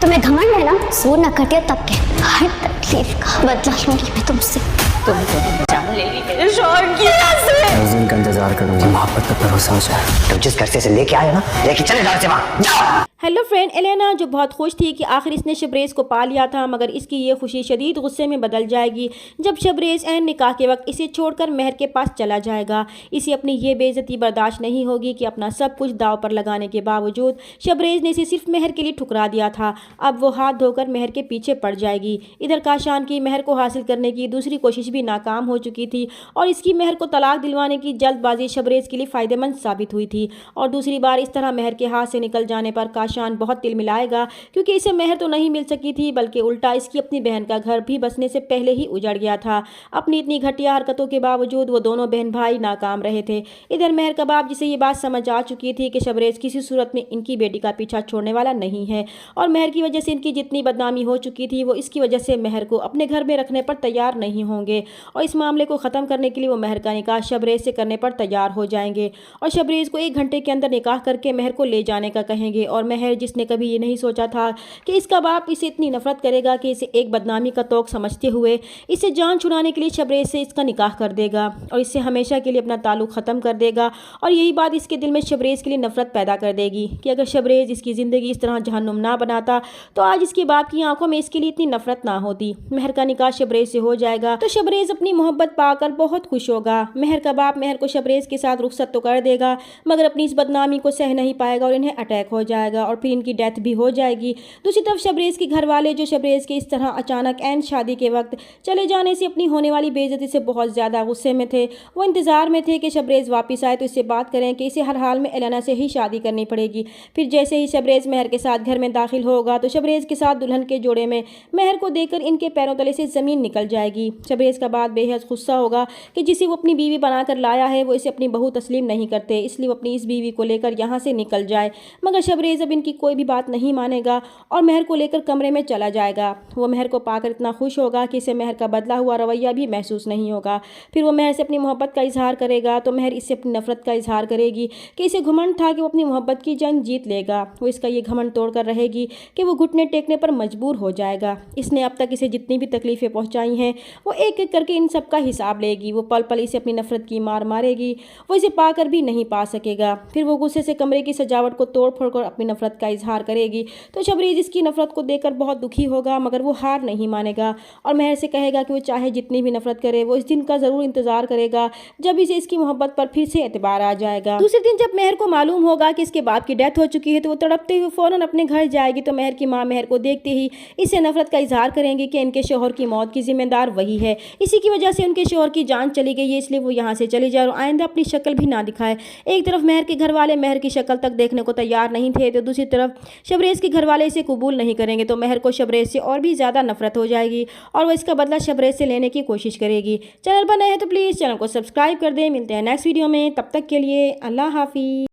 तुम्हें घमंड है ना, सूर न कटे तब के हर तकलीफ का बदला लूंगी मैं तुमसे। तुम तो जान ले ली मेरे शौहर की से। उस दिन का इंतजार करूंगा, मोहब्बत पर भरोसा हो जाए। तो जिस घर से लेके आए ना, लेके चले जाओ से वहाँ जाओ। हेलो फ्रेंड, एलेना जो बहुत खुश थी कि आखिर इसने शबरेज़ को पा लिया था, मगर इसकी ये खुशी शदीद गुस्से में बदल जाएगी जब शबरेज़ ऐन निकाह के वक्त इसे छोड़कर महर के पास चला जाएगा। इसे अपनी ये बेइज्जती बर्दाश्त नहीं होगी कि अपना सब कुछ दाव पर लगाने के बावजूद शबरेज़ ने इसे सिर्फ महर के लिए ठुकरा दिया था। अब वो हाथ धोकर महर के पीछे पड़ जाएगी। इधर काशान की महर को हासिल करने की दूसरी कोशिश भी नाकाम हो चुकी थी और इसकी महर को तलाक दिलवाने की जल्दबाजी शबरेज़ के लिए फ़ायदेमंद साबित हुई थी। और दूसरी बार इस तरह महर के हाथ से निकल जाने पर काशान बहुत तिल मिलाएगा, क्योंकि इसे महर तो नहीं मिल सकी थी बल्कि उल्टा इसकी अपनी बहन का घर भी बसने से पहले ही उजड़ गया था। अपनी इतनी घटिया हरकतों के बावजूद वो दोनों बहन भाई नाकाम रहे थे। इधर महर का बाप, जिसे ये बात समझ आ चुकी थी कि शबरेज़ किसी सूरत में इनकी बेटी का पीछा छोड़ने वाला नहीं है और महर की वजह से इनकी जितनी बदनामी हो चुकी थी वो इसकी वजह से महर को अपने घर में रखने पर तैयार नहीं होंगे और इस मामले को ख़त्म करने के लिए वो महर का निकाह शबरेज़ से करने पर तैयार हो जाएंगे और शबरेज़ को 1 घंटे के अंदर निकाह करके महर को ले जाने का कहेंगे। और महर, जिसने कभी ये नहीं सोचा था कि इसका बाप इसे इतनी नफरत करेगा कि इसे एक बदनामी का तोक समझते हुए इसे जान छुड़ाने के लिए शबरेज़ से इसका निकाह कर देगा और इससे हमेशा के लिए अपना ताल्लुक़ ख़त्म कर देगा। और यही बात इसके दिल में शबरेज़ के लिए नफरत पैदा कर देगी कि अगर शबरेज़ इसकी ज़िंदगी इस तरह जहन्नुम ना बनाता तो आज इसके बाप की आंखों में इसके लिए इतनी नफरत ना होती। महर का निकाह शबरेज़ से हो जाएगा तो शबरेज़ अपनी मोहब्बत पाकर बहुत खुश होगा। महर का बाप महर को शबरेज़ के साथ रुखसत तो कर देगा मगर अपनी इस बदनामी को सह नहीं पाएगा और इन्हें अटैक हो जाएगा और फिर इनकी डेथ भी हो जाएगी। दूसरी तरफ शबरेज़ के घर वाले, जो शबरेज़ के इस तरह अचानक ऐन शादी के वक्त चले जाने से अपनी होने वाली बेइज्जती से बहुत ज़्यादा गुस्से में थे। वो इंतज़ार में थे कि शबरेज़ वापस आए तो इससे बात करें कि इसे हर हाल में एलेना से ही शादी करनी पड़ेगी। फिर जैसे ही शबरेज़ महर के साथ घर में दाखिल होगा तो शबरेज़ के साथ दुल्हन के जोड़े में महर को देखकर इनके पैरों तले से ज़मीन निकल जाएगी। शबरेज़ का बात बेहद गुस्सा होगा कि जिसे वो अपनी बीवी बनाकर लाया है वो इसे अपनी बहू तस्लीम नहीं करते, इसलिए वो अपनी इस बीवी को लेकर यहाँ से निकल जाए। मगर शबरेज़ अब इनकी कोई भी बात नहीं मानेगा और महर को लेकर कमरे में चला जाएगा। वो महर को पाकर इतना खुश होगा कि इसे महर का बदला हुआ रवैया भी महसूस नहीं होगा। फिर वो महर से अपनी मोहब्बत का इजहार करेगा तो महर इससे अपनी नफरत का इजहार करेगी कि इसे घमंड था कि वो अपनी मोहब्बत की जंग जीत लेगा। वो इसका ये घमंड तोड़कर रहेगी कि वो घुटने टेकने पर मजबूर हो जाएगा। इसने अब तक इसे जितनी भी तकलीफ़ें पहुँचाई हैं वो एक एक करके इन सब का हिसाब लेगी। वो पल पल इसे अपनी नफरत की मार मारेगी, वो इसे पाकर भी नहीं पा सकेगा। फिर वो गुस्से से कमरे की सजावट को तोड़ फोड़ कर अपनी नफरत का इजहार करेगी तो शबरेज़ इसकी नफरत को देखकर बहुत दुखी होगा मगर वो हार नहीं मानेगा और महर से कहेगा कि वो चाहे जितनी भी नफरत करे वो इस दिन का ज़रूर इंतज़ार करेगा जब इसे इसकी मोहब्बत पर फिर से एतबार आ जाएगा। दूसरे दिन जब महर को मालूम होगा कि इसके बाप की डेथ हो चुकी है तो वो तड़पते हुए फ़ौरन अपने घर जाएगी तो महर की माँ महर को देखते ही इससे नफरत का इजहार करेंगे कि इनके शोहर की मौत की जिम्मेदार वही है, इसी की वजह से उनके शोहर की जान चली गई है, इसलिए वो यहाँ से चली जाए और आइंदा अपनी शक्ल भी ना दिखाए। एक तरफ महर के घर वाले महर की शक्ल तक देखने को तैयार नहीं थे तो दूसरी तरफ शबरेज़ के घर वाले इसे कबूल नहीं करेंगे तो महर को शबरेज़ से और भी ज़्यादा नफरत हो जाएगी और वो इसका बदला शबरेज़ से लेने की कोशिश करेगी। चैनल पर नए हैं तो प्लीज़ चैनल को सब्सक्राइब कर दें। मिलते हैं नेक्स्ट वीडियो में, तब तक के लिए अल्लाह हाफिज़।